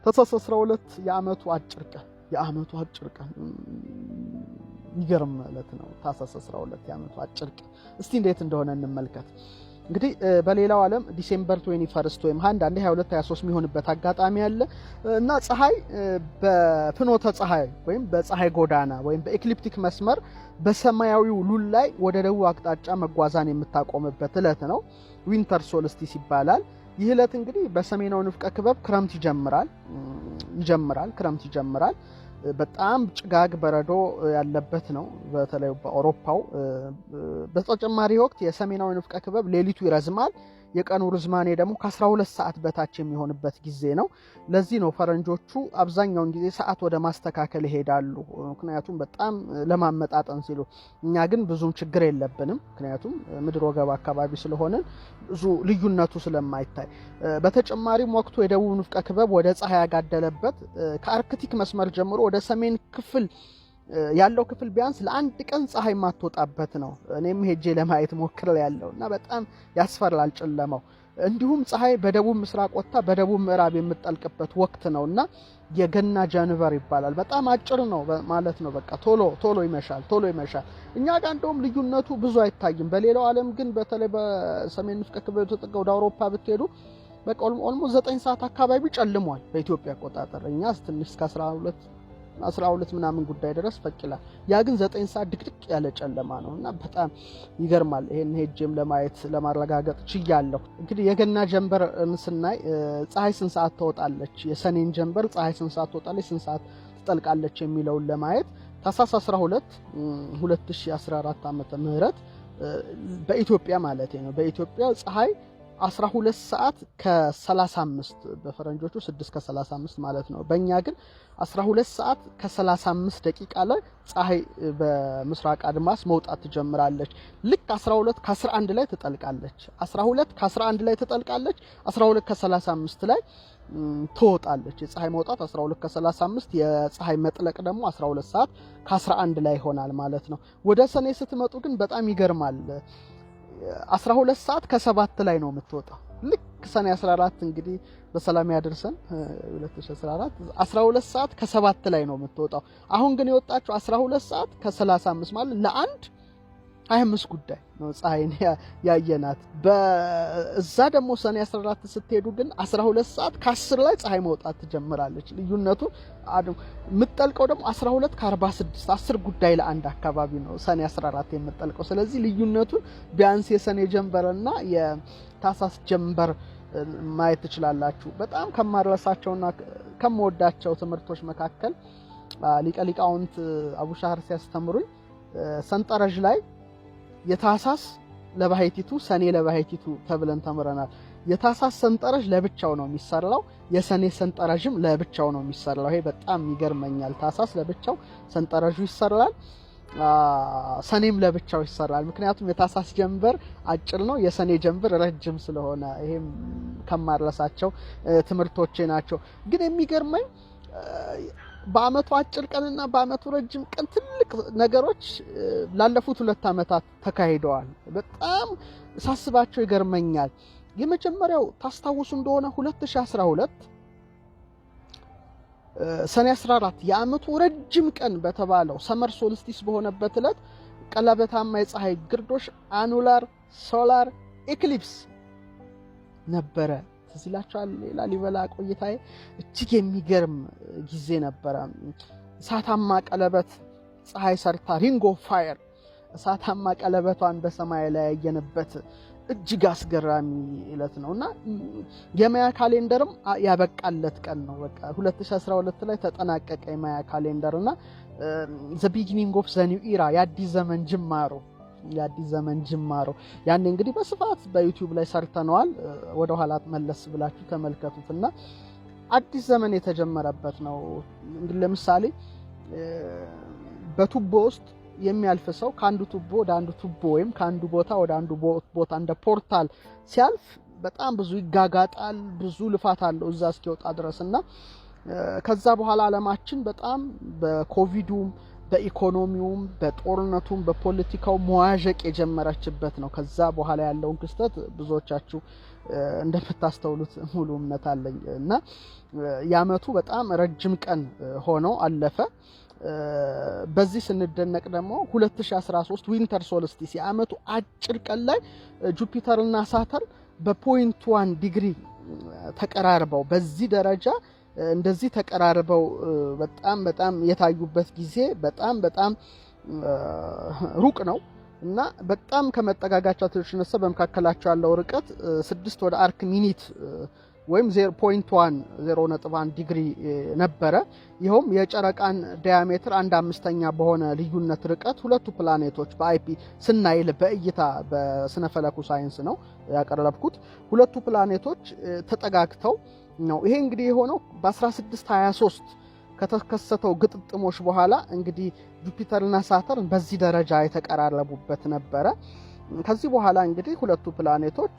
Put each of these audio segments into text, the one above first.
ታኅሳስ 12 የዓመቱ አጭር ቀን ይገርም ማለት ነው። ታኅሳስ 12 የዓመቱ አጭር ቀን እስቲ እንዴት እንደሆነ እንመልከት። እንግዲህ በሌላው ዓለም ዲሴምበር 21 ወይም አንዳንዴ 22 23 የሚሆንበት አጋጣሚ አለ እና ፀሐይ በፍኖተ ፀሐይ ወይም በፀሐይ ጎዳና ወይም በኤክሊፕቲክ መስመር በሰማያዊው ሉል ላይ ወደ ደቡብ አቅጣጫ መጓዛን የምታቆምበት ዕለት ነው። ዊንተር ሶልስቲስ ይባላል። ይህ ዕለት እንግዲህ በሰሜናዊ ንፍቀ ክበብ ክረምት ይጀምራል። በጣም ጭጋግ በረዶ ያለበት ነው በተለይ በአውሮፓው። በተጨማሪ ወቅት የሰሜናዊ ንፍቀ ክበብ ሌሊቱ ይረዝማል። የቀኑ ርዝማኔ ደግሞ ከ12 ሰዓት በታች የሚሆንበት ጊዜ ነው። ለዚህ ነው ፈረንጆቹ አብዛኛውን ጊዜ ሰዓት ወደ ማስተካከል ይሄዳሉ፣ ምክንያቱም በጣም ለማመጣጠን ሲሉ። እኛ ግን ብዙም ችግር የለብንም፣ ምክንያቱም ምድር ወገብ አካባቢ ስለሆነ ብዙ ልዩነቱ ስለማይታይ። በተጨማሪም ወቅቱ የደቡብ ንፍቀ ክበብ ወደ ፀሐይ ያጋደለበት ከአርክቲክ መስመር ጀምሮ ወደ ሰሜን ክፍል ያለው ክፍል ቢያንስ ለአንድ ቀን ፀሐይ ማትወጣበት ነው። እኔም ሄጄ ለማየት ሞክሬያለሁ እና በጣም ያስፈራል ጨለማው። እንዲሁም ፀሐይ በደቡብ ምስራቅ ወጥታ በደቡብ ምዕራብ የምትጠልቅበት ወቅት ነውና የገና ጃንቨር ይባላል። በጣም አጭር ነው ማለት ነው። በቃ ቶሎ ይመሻል። እኛ ጋር እንደውም ልዩነቱ ብዙ አይታይም። በሌላው ዓለም ግን በተለይ በሰሜን ንፍቀ ክበብ የተጠጋው ወደ አውሮፓ ብትሄዱ በቃ ኦልሞስት 9 ሰዓት አካባቢ ጨልሟል በኢትዮጵያ አቆጣጠር። እኛ ትንሽ እስከ 12 ምናምን ጉዳይ ድረስ ፈቅላል። ያ ግን 9 ሰዓት ድቅድቅ ያለ ጨለማ ነውና በጣም ይገርማል። ይሄን ሄጄም ለማየት ለማረጋገጥ ችያለሁ። እንግዲህ የገና ጀንበር ስናይ ፀሐይ ስንት ሰዓት ትወጣለች፣ የሰኔን ጀንበር ፀሐይ ስንት ሰዓት ትወጣለች፣ ስንት ሰዓት ትጠልቃለች የሚለውን ለማየት ታኅሳስ 12 2014 ዓመተ ምህረት በኢትዮጵያ ማለት ነው። በኢትዮጵያ ፀሐይ 12 ሰዓት ከ35 በፈረንጆቹ 6 ከ35 ማለት ነው። በእኛ ግን 12 ሰዓት ከ35 ደቂቃ ላይ ፀሐይ በምስራቅ አድማስ መውጣት ትጀምራለች። ልክ 12 ከ11 ላይ ትጠልቃለች። 12 ከ35 ላይ ትወጣለች። የፀሐይ መውጣት 12 ከ35፣ የፀሐይ መጥለቅ ደግሞ 12 ሰዓት ከ11 ላይ ይሆናል ማለት ነው። ወደ ሰኔ ስትመጡ ግን በጣም ይገርማል። 12 ሰዓት ከ7 ላይ ነው የምትወጣው። ልክ ሰኔ 14 እንግዲህ በሰላም ያደርሰን 2014 12 ሰዓት ከ7 ላይ ነው የምትወጣው። አሁን ግን የወጣችው 12 ሰዓት ከ35 ማለት ለአንድ 25 ጉዳይ ነው ፀሐይን ያየናት። በዛ ደግሞ ሰኔ 14 ስትሄዱ ግን 12 ሰዓት ከ10 ላይ ፀሐይ መውጣት ትጀምራለች። ልዩነቱ የምትጠልቀው ደግሞ 12 ከ46 10 ጉዳይ ለአንድ አካባቢ ነው ሰኔ 14 የምትጠልቀው። ስለዚህ ልዩነቱን ቢያንስ የሰኔ ጀንበርና የታኅሳስ ጀንበር ማየት ትችላላችሁ። በጣም ከማረሳቸውና ከመወዳቸው ትምህርቶች መካከል ሊቀ ሊቃውንት አቡሻህር ሲያስተምሩኝ ሰንጠረዥ ላይ የታኅሳስ ለባሕቲቱ ሰኔ ለባሕቲቱ ተብለን ተምረናል። የታኅሳስ ሰንጠረዥ ለብቻው ነው የሚሰራው፣ የሰኔ ሰንጠረዥም ለብቻው ነው የሚሰራው። ይሄ በጣም ይገርመኛል። ታኅሳስ ለብቻው ሰንጠረዡ ይሰራል፣ ሰኔም ለብቻው ይሰራል። ምክንያቱም የታኅሳስ ጀንበር አጭር ነው፣ የሰኔ ጀንበር ረጅም ስለሆነ። ይሄም ከማረሳቸው ትምህርቶቼ ናቸው። ግን የሚገርመኝ በአመቱ አጭር ቀንና በአመቱ ረጅም ቀን ትልቅ ነገሮች ላለፉት 2 ዓመታት ተካሂደዋል። በጣም ሳስባቸው ይገርመኛል። የመጀመሪያው ታስታውሱ እንደሆነ 2012 ሰኔ 14 የአመቱ ረጅም ቀን በተባለው ሰመር ሶልስቲስ በሆነበት ዕለት ቀለበታማ የፀሐይ ግርዶሽ አኑላር ሶላር ኤክሊፕስ ነበረ። ትዝላችኋል? ላሊበላ ቆይታዬ እጅግ የሚገርም ጊዜ ነበረ። እሳታማ ቀለበት ፀሐይ ሰርታ ሪንግ ኦፍ ፋየር እሳታማ ቀለበቷን በሰማይ ላይ ያየንበት እጅግ አስገራሚ ዕለት ነውና የማያ ካሌንደርም ያበቃለት ቀን ነው። በቃ 2012 ላይ ተጠናቀቀ የማያ ካሌንደርና the beginning of the new era የአዲስ ዘመን ጅማሮ ያን እንግዲህ በስፋት በዩቲዩብ ላይ ሰርተነዋል። ወደ ኋላ መለስ ብላችሁ ተመልከቱትና አዲስ ዘመን የተጀመረበት ነው። እንግዲህ ለምሳሌ በቱቦ ውስጥ የሚያልፍ ሰው ከአንዱ ቱቦ ወደ አንዱ ቱቦ ወይም ከአንዱ ቦታ ወደ አንዱ ቦታ እንደ ፖርታል ሲያልፍ በጣም ብዙ ይጋጋጣል፣ ብዙ ልፋት አለው እዛ እስኪወጣ ድረስና ከዛ በኋላ ዓለማችን በጣም በኮቪዱም በኢኮኖሚውም በጦርነቱም በፖለቲካው መዋዠቅ የጀመረችበት ነው። ከዛ በኋላ ያለውን ክስተት ብዙዎቻችሁ እንደምታስተውሉት ሙሉ እምነት አለኝ እና ያመቱ በጣም ረጅም ቀን ሆኖ አለፈ። በዚህ ስንደነቅ ደግሞ 2013 ዊንተር ሶልስቲስ የአመቱ አጭር ቀን ላይ ጁፒተርና ሳተርን በ0.1 ዲግሪ ተቀራርበው በዚህ ደረጃ እንደዚህ ተቀራርበው በጣም የታዩበት ጊዜ በጣም ሩቅ ነው እና በጣም ከመጠጋጋቸው ተነሳ በመካከላቸው ያለው ርቀት 6 ወደ አርክ ሚኒት ወይም 0.1 ዲግሪ ነበረ። ይሄውም የጨረቃን ዲያሜትር 1/5ኛ በሆነ ልዩነት ርቀት ሁለቱ ፕላኔቶች በአይፒ ስናይል በእይታ በስነ ፈለኩ ሳይንስ ነው ያቀረብኩት ሁለቱ ፕላኔቶች ተጠጋግተው ነው። ይሄ እንግዲህ የሆነው በ1623 ከተከሰተው ግጥጥሞች በኋላ እንግዲህ ጁፒተርና ሳተርን በዚህ ደረጃ የተቀራረቡበት ነበረ። ከዚህ በኋላ እንግዲህ ሁለቱ ፕላኔቶች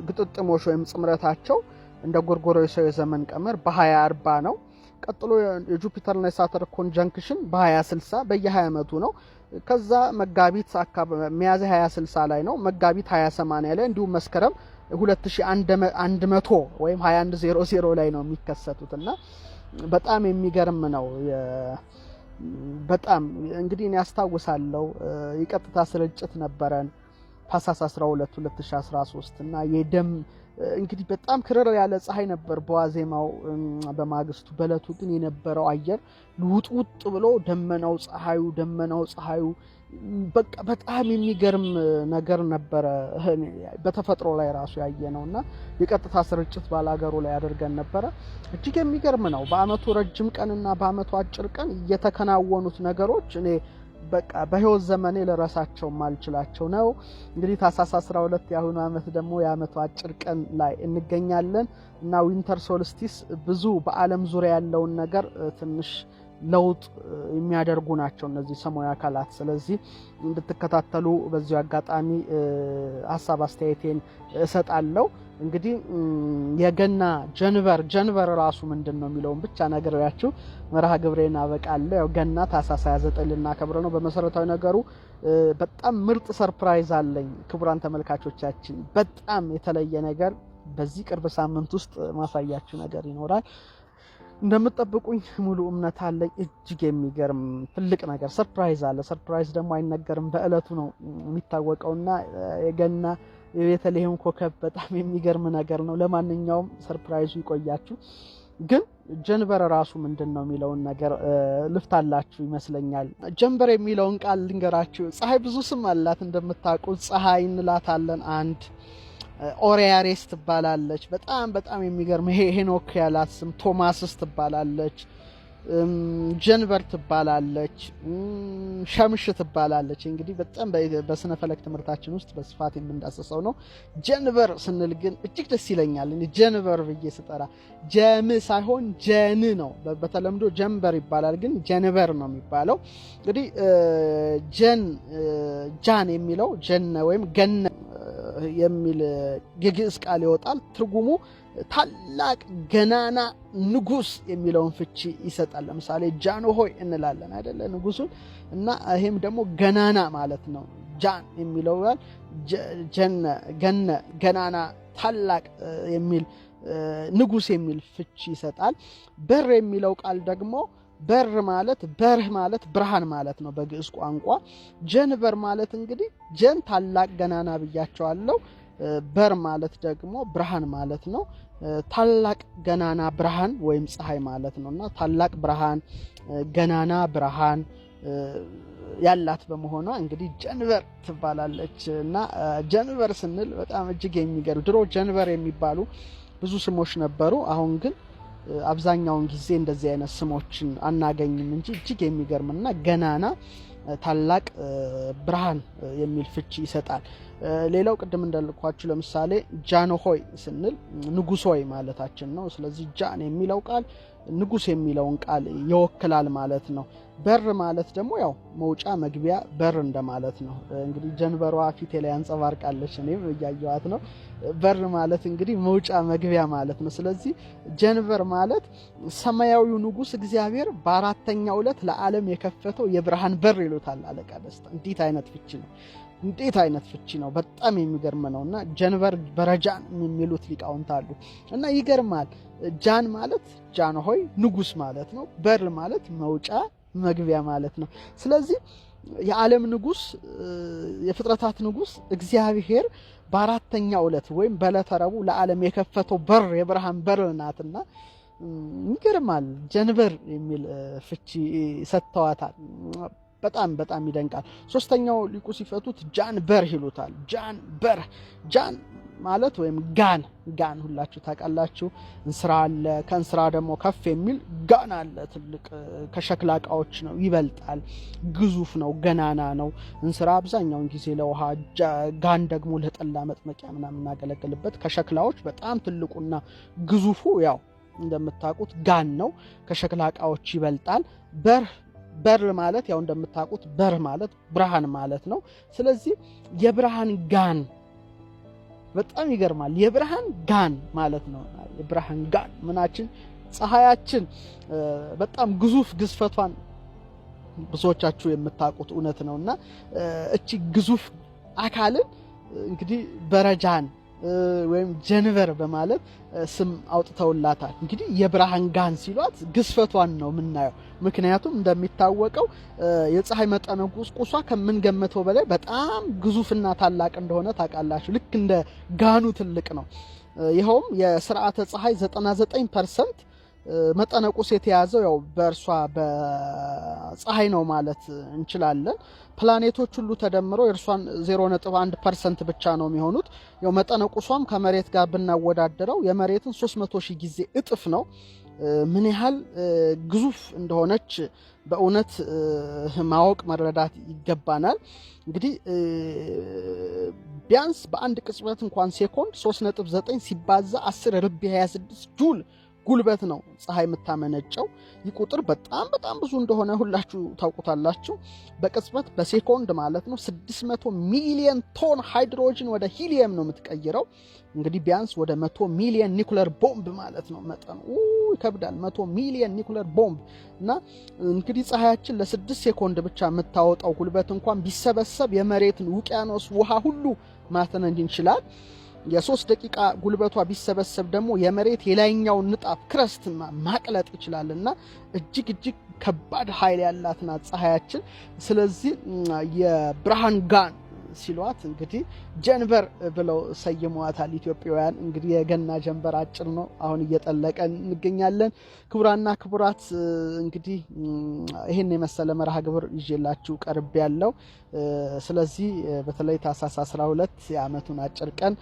ግጥጥሞች ወይም ጽምረታቸው እንደ ጎርጎሮሳዊ ዘመን ቀመር በ2040 ነው። ቀጥሎ የጁፒተርና የሳተርን ኮንጃንክሽን በ2060 በየ20 ዓመቱ ነው። ከዛ መጋቢት ሚያዝያ 2060 ላይ ነው። መጋቢት 2080 ላይ እንዲሁም መስከረም 2100 ወይም 2100 ላይ ነው የሚከሰቱትና በጣም የሚገርም ነው። በጣም እንግዲህ እኔ ያስታውሳለሁ የቀጥታ ስርጭት ነበረን ታህሳስ 12 2013 እና የደም እንግዲህ በጣም ክረር ያለ ፀሐይ ነበር በዋዜማው በማግስቱ። በለቱ ግን የነበረው አየር ውጥውጥ ብሎ ደመናው ፀሐዩ በቃ በጣም የሚገርም ነገር ነበረ። በተፈጥሮ ላይ ራሱ ያየነውና የቀጥታ ስርጭት ባላገሩ ላይ አድርገን ነበረ። እጅግ የሚገርም ነው። በአመቱ ረጅም ቀንና በአመቱ አጭር ቀን የተከናወኑት ነገሮች እኔ በቃ በህይወት ዘመኔ ለራሳቸው ማልችላቸው ነው። እንግዲህ ታህሳስ 12 ያሁኑ አመት ደግሞ የአመቱ አጭር ቀን ላይ እንገኛለን እና ዊንተር ሶልስቲስ ብዙ በአለም ዙሪያ ያለውን ነገር ትንሽ ለውጥ የሚያደርጉ ናቸው እነዚህ ሰማያዊ አካላት። ስለዚህ እንድትከታተሉ በዚሁ አጋጣሚ ሐሳብ አስተያየቴን እሰጣለሁ። እንግዲህ የገና ጀንበር ራሱ ምንድነው የሚለውን ብቻ ነገራችሁ መርሃ ግብሬን አበቃለሁ። ያው ገና ታህሳስ 29 ልናከብር ነው። በመሰረታዊ ነገሩ በጣም ምርጥ ሰርፕራይዝ አለኝ ክቡራን ተመልካቾቻችን። በጣም የተለየ ነገር በዚህ ቅርብ ሳምንት ውስጥ ማሳያችሁ ነገር ይኖራል። እንደምትጠብቁኝ ሙሉ እምነት አለኝ። እጅግ የሚገርም ትልቅ ነገር ሰርፕራይዝ አለ። ሰርፕራይዝ ደግሞ አይነገርም፣ በእለቱ ነው የሚታወቀውና የገና የቤተልሔም ኮከብ በጣም የሚገርም ነገር ነው። ለማንኛውም ሰርፕራይዙ ይቆያችሁ። ግን ጀንበር ራሱ ምንድነው የሚለውን ነገር ልፍታላችሁ ይመስለኛል። ጀንበር የሚለውን ቃል ልንገራችሁ። ፀሐይ ብዙ ስም አላት እንደምታውቁት። ፀሐይ እንላታለን አንድ ኦሪያሬስ ትባላለች። በጣም የሚገርም ሄኖክ ያላት ስም ቶማስስ ትባላለች። ጀንበር ትባላለች። ሸምሽ ትባላለች። እንግዲህ በጣም በስነ ፈለክ ትምህርታችን ውስጥ በስፋት የምንዳሰሰው ነው። ጀንበር ስንል ግን እጅግ ደስ ይለኛል። ጀንበር ብዬ ስጠራ ጀም ሳይሆን ጀን ነው። በተለምዶ ጀንበር ይባላል፣ ግን ጀንበር ነው የሚባለው። እንግዲህ ጃን የሚለው ጀነ ወይም ገነ የሚል የግዕዝ ቃል ይወጣል። ትርጉሙ ታላቅ ገናና ንጉስ የሚለውን ፍቺ ይሰጣል። ለምሳሌ ጃንሆይ እንላለን አይደለ ንጉሱን፣ እና ይሄም ደግሞ ገናና ማለት ነው። ጃን የሚለው ገናና ታላቅ የሚል ንጉስ የሚል ፍቺ ይሰጣል። በር የሚለው ቃል ደግሞ በር ማለት በርህ ማለት ብርሃን ማለት ነው በግዕዝ ቋንቋ። ጀንበር ማለት እንግዲህ ጀን ታላቅ ገናና ብያቸዋለሁ። በር ማለት ደግሞ ብርሃን ማለት ነው። ታላቅ ገናና ብርሃን ወይም ፀሐይ ማለት ነውና ታላቅ ብርሃን ገናና ብርሃን ያላት በመሆኗ እንግዲህ ጀንበር ትባላለች። እና ጀንበር ስንል በጣም እጅግ የሚገርም ድሮ ጀንበር የሚባሉ ብዙ ስሞች ነበሩ። አሁን ግን አብዛኛውን ጊዜ እንደዚህ አይነት ስሞችን አናገኝም እንጂ እጅግ የሚገርምና ገናና ታላቅ ብርሃን የሚል ፍቺ ይሰጣል። ሌላው ቅድም እንዳልኳችሁ ለምሳሌ ጃንሆይ ስንል ንጉስ ሆይ ማለታችን ነው። ስለዚህ ጃን የሚለው ቃል ንጉስ የሚለውን ቃል ይወክላል ማለት ነው። በር ማለት ደግሞ ያው መውጫ መግቢያ በር እንደማለት ነው። እንግዲህ ጀንበሯ ፊቴ ላይ አንጸባርቃለች፣ እኔም እያየኋት ነው። በር ማለት እንግዲህ መውጫ መግቢያ ማለት ነው። ስለዚህ ጀንበር ማለት ሰማያዊው ንጉስ እግዚአብሔር በአራተኛው ዕለት ለዓለም የከፈተው የብርሃን በር ይሉታል አለቃ ደስታ። እንዴት አይነት ፍቺ ነው! እንዴት አይነት ፍቺ ነው! በጣም የሚገርም ነውና ጀንበር በረጃን የሚሉት ሊቃውንት አሉ እና ይገርማል። ጃን ማለት ጃን ሆይ ንጉስ ማለት ነው። በር ማለት መውጫ መግቢያ ማለት ነው። ስለዚህ የዓለም ንጉስ የፍጥረታት ንጉስ እግዚአብሔር በአራተኛው ዕለት ወይም በዕለተ ረቡዕ ለዓለም የከፈተው በር የብርሃን በር ናትና ይገርማል። ጀንበር የሚል ፍቺ ሰጥተዋታል። በጣም በጣም ይደንቃል። ሶስተኛው ሊቁ ሲፈቱት ጃን በር ይሉታል። ጃን በር ጃን ማለት ወይም ጋን ሁላችሁ ታውቃላችሁ። እንስራ አለ፣ ከእንስራ ደግሞ ከፍ የሚል ጋን አለ። ትልቅ ከሸክላ ዕቃዎች ነው፣ ይበልጣል፣ ግዙፍ ነው፣ ገናና ነው። እንስራ አብዛኛውን ጊዜ ለውሃ፣ ጋን ደግሞ ለጠላ መጥመቂያ ምናምን እናገለግልበት። ከሸክላዎች በጣም ትልቁና ግዙፉ ያው እንደምታውቁት ጋን ነው፣ ከሸክላ ዕቃዎች ይበልጣል። በር ማለት ያው እንደምታውቁት በር ማለት ብርሃን ማለት ነው። ስለዚህ የብርሃን ጋን በጣም ይገርማል። የብርሃን ጋን ማለት ነው። የብርሃን ጋን ምናችን ፀሐያችን በጣም ግዙፍ ግዝፈቷን ብዙዎቻችሁ የምታውቁት እውነት ነውና እቺ ግዙፍ አካልን እንግዲህ በረጃን ወይም ጀንበር በማለት ስም አውጥተውላታል። እንግዲህ የብርሃን ጋን ሲሏት ግዝፈቷን ነው የምናየው። ምክንያቱም እንደሚታወቀው የፀሐይ መጠነ ቁስቁሷ ከምንገምተው በላይ በጣም ግዙፍና ታላቅ እንደሆነ ታውቃላችሁ። ልክ እንደ ጋኑ ትልቅ ነው። ይኸውም የስርዓተ ፀሐይ 99% መጠነ ቁስ የተያዘው ያው በእርሷ በፀሐይ ነው ማለት እንችላለን። ፕላኔቶች ሁሉ ተደምረው የእርሷን 0.1% ብቻ ነው የሚሆኑት። ያው መጠነ ቁሷም ከመሬት ጋር ብናወዳደረው የመሬትን 300,000 ጊዜ እጥፍ ነው። ምን ያህል ግዙፍ እንደሆነች በእውነት ማወቅ መረዳት ይገባናል። እንግዲህ ቢያንስ በአንድ ቅጽበት እንኳን ሴኮንድ 3.9 ሲባዛ 10 ርቢ 26 ጁል ጉልበት ነው ፀሐይ የምታመነጨው። ይህ ቁጥር በጣም በጣም ብዙ እንደሆነ ሁላችሁ ታውቁታላችሁ። በቅጽበት በሴኮንድ ማለት ነው 600 ሚሊዮን ቶን ሃይድሮጅን ወደ ሂሊየም ነው የምትቀይረው። እንግዲህ ቢያንስ ወደ 100 ሚሊዮን ኒኩለር ቦምብ ማለት ነው መጠኑ። ይከብዳል 100 ሚሊዮን ኒኩለር ቦምብ እና እንግዲህ ፀሐያችን ለ6 ሴኮንድ ብቻ የምታወጣው ጉልበት እንኳን ቢሰበሰብ የመሬትን ውቅያኖስ ውሃ ሁሉ ማተነን ይችላል። የ3 ደቂቃ ጉልበቷ ቢሰበሰብ ደግሞ የመሬት የላይኛውን ንጣፍ ክረስት ማቅለጥ ይችላልና እጅግ ከባድ ኃይል ያላት ናት ፀሐያችን። ስለዚህ የብርሃን ጋን ሲሏት እንግዲህ ጀንበር ብለው ሰይመዋታል ኢትዮጵያውያን። እንግዲህ የገና ጀንበር አጭር ነው፣ አሁን እየጠለቀ እንገኛለን። ክቡራና ክቡራት እንግዲህ ይሄን የመሰለ መርሃ ግብር ይዤላችሁ ቀርብ ያለው። ስለዚህ በተለይ ታኅሳስ 12 የዓመቱን አጭር ቀን